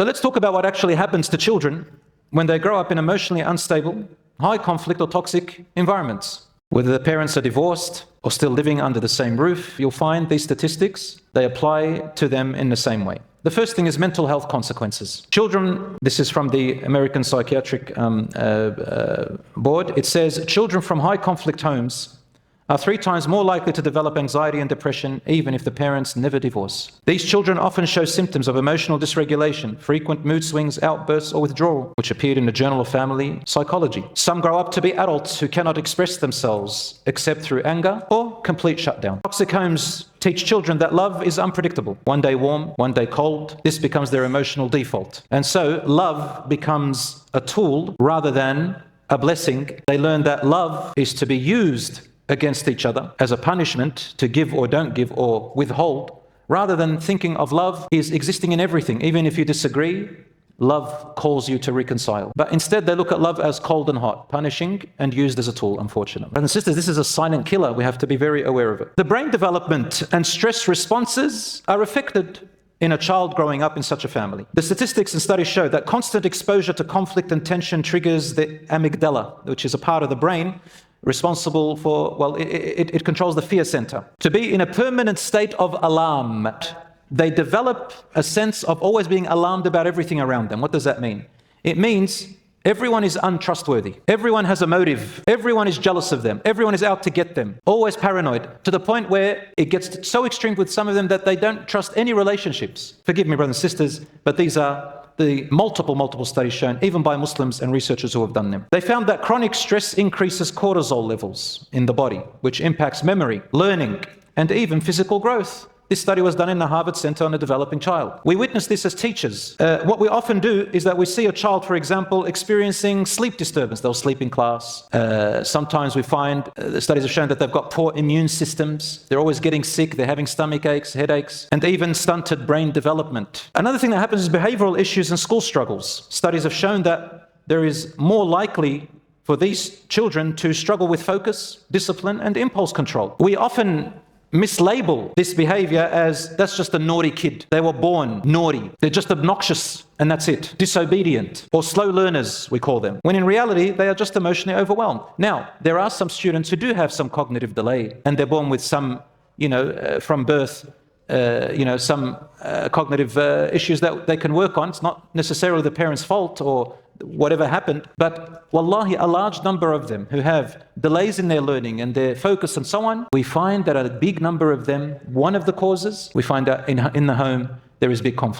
So let's talk about what actually happens to children when they grow up in emotionally unstable, high conflict or toxic environments. Whether the parents are divorced or still living under the same roof, you'll find these statistics, they apply to them in the same way. The first thing is mental health consequences. Children, this is from the American Psychiatric Board, it says children from high conflict homes are 3 times more likely to develop anxiety and depression even if the parents never divorce. These children often show symptoms of emotional dysregulation, frequent mood swings, outbursts or withdrawal, which appeared in the Journal of Family Psychology. Some grow up to be adults who cannot express themselves except through anger or complete shutdown. Toxic homes teach children that love is unpredictable. One day warm, one day cold. This becomes their emotional default. And so love becomes a tool rather than a blessing. They learn that love is to be used against each other as a punishment to give or don't give or withhold, rather than thinking of love is existing in everything. Even if you disagree, love calls you to reconcile. But instead they look at love as cold and hot, punishing and used as a tool, unfortunately. Brothers and sisters, this is a silent killer. We have to be very aware of it. The brain development and stress responses are affected in a child growing up in such a family. The statistics and studies show that constant exposure to conflict and tension triggers the amygdala, which is a part of the brain responsible for, well, it controls the fear center. To be in a permanent state of alarm, they develop a sense of always being alarmed about everything around them. What does that mean? It means everyone is untrustworthy. Everyone has a motive. Everyone is jealous of them. Everyone is out to get them. Always paranoid, to the point where it gets so extreme with some of them that they don't trust any relationships. Forgive me, brothers and sisters, but these are the multiple studies shown, even by Muslims and researchers who have done them. They found that chronic stress increases cortisol levels in the body, which impacts memory, learning, and even physical growth. This study was done in the Harvard Center on a Developing Child. We witness this as teachers. What we often do is that we see a child, for example, experiencing sleep disturbance. They'll sleep in class. Sometimes we find, the studies have shown that they've got poor immune systems. They're always getting sick. They're having stomach aches, headaches, and even stunted brain development. Another thing that happens is behavioral issues and school struggles. Studies have shown that there is more likely for these children to struggle with focus, discipline, and impulse control. We often mislabel this behavior as that's just a naughty kid. They were born naughty. They're just obnoxious and that's it. Disobedient or slow learners, we call them. When in reality, they are just emotionally overwhelmed. Now, there are some students who do have some cognitive delay and they're born with some, from birth, some cognitive issues that they can work on. It's not necessarily the parents' fault or whatever happened, but wallahi, a large number of them who have delays in their learning and their focus and so on, we find that a big number of them, one of the causes, we find that in the home, there is big conflict.